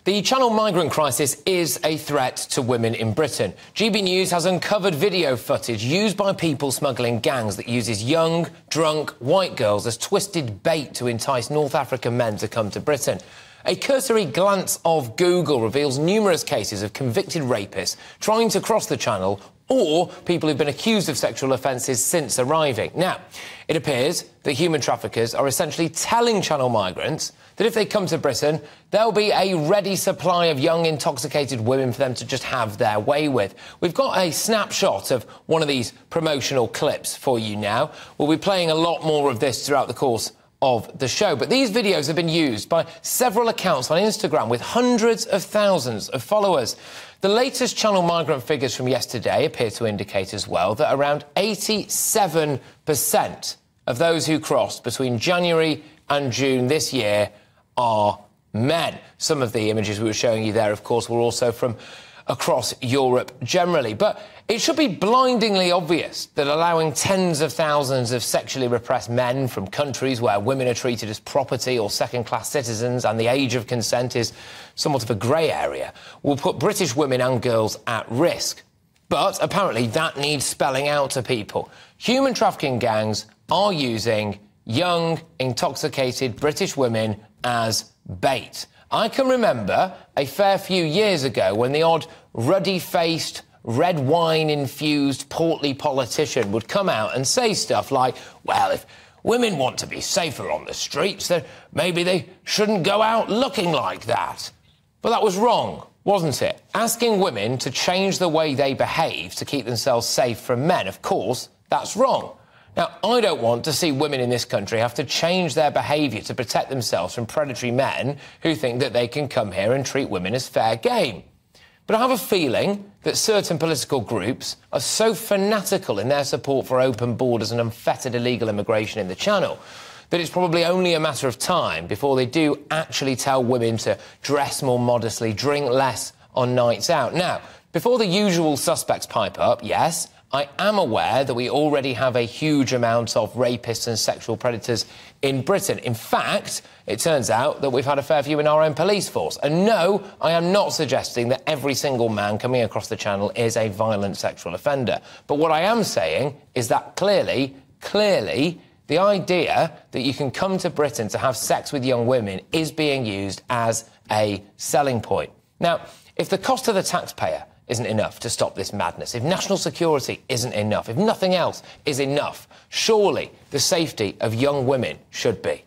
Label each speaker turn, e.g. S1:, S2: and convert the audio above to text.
S1: The channel migrant crisis is a threat to women in Britain. GBNews has uncovered video footage used by people smuggling gangs that uses young, drunk, white girls as twisted bait to entice North African men to come to Britain. A cursory glance of Google reveals numerous cases of convicted rapists trying to cross the channel or people who've been accused of sexual offences since arriving. Now, it appears that human traffickers are essentially telling channel migrants that if they come to Britain, there'll be a ready supply of young, intoxicated women for them to just have their way with. We've got a snapshot of one of these promotional clips for you now. We'll be playing a lot more of this throughout the course of the show. But these videos have been used by several accounts on Instagram with hundreds of thousands of followers. The latest channel migrant figures from yesterday appear to indicate as well that around 87% of those who crossed between January and June this year are men. Some of the images we were showing you there, of course, were also from across Europe generally. But it should be blindingly obvious that allowing tens of thousands of sexually repressed men from countries where women are treated as property or second-class citizens and the age of consent is somewhat of a grey area will put British women and girls at risk. But apparently that needs spelling out to people. Human trafficking gangs are using young, intoxicated British women as bait. I can remember a fair few years ago when the odd ruddy-faced, red wine-infused, portly politician would come out and say stuff like, well, if women want to be safer on the streets, then maybe they shouldn't go out looking like that. But that was wrong, wasn't it? Asking women to change the way they behave to keep themselves safe from men, of course, that's wrong. Now, I don't want to see women in this country have to change their behaviour to protect themselves from predatory men who think that they can come here and treat women as fair game. But I have a feeling that certain political groups are so fanatical in their support for open borders and unfettered illegal immigration in the Channel that it's probably only a matter of time before they do actually tell women to dress more modestly, drink less on nights out. Now, before the usual suspects pipe up, yes, I am aware that we already have a huge amount of rapists and sexual predators in Britain. In fact, it turns out that we've had a fair few in our own police force. And no, I am not suggesting that every single man coming across the Channel is a violent sexual offender. But what I am saying is that clearly, the idea that you can come to Britain to have sex with young women is being used as a selling point. Now, if the cost to the taxpayer isn't enough to stop this madness, if national security isn't enough, if nothing else is enough, surely the safety of young women should be.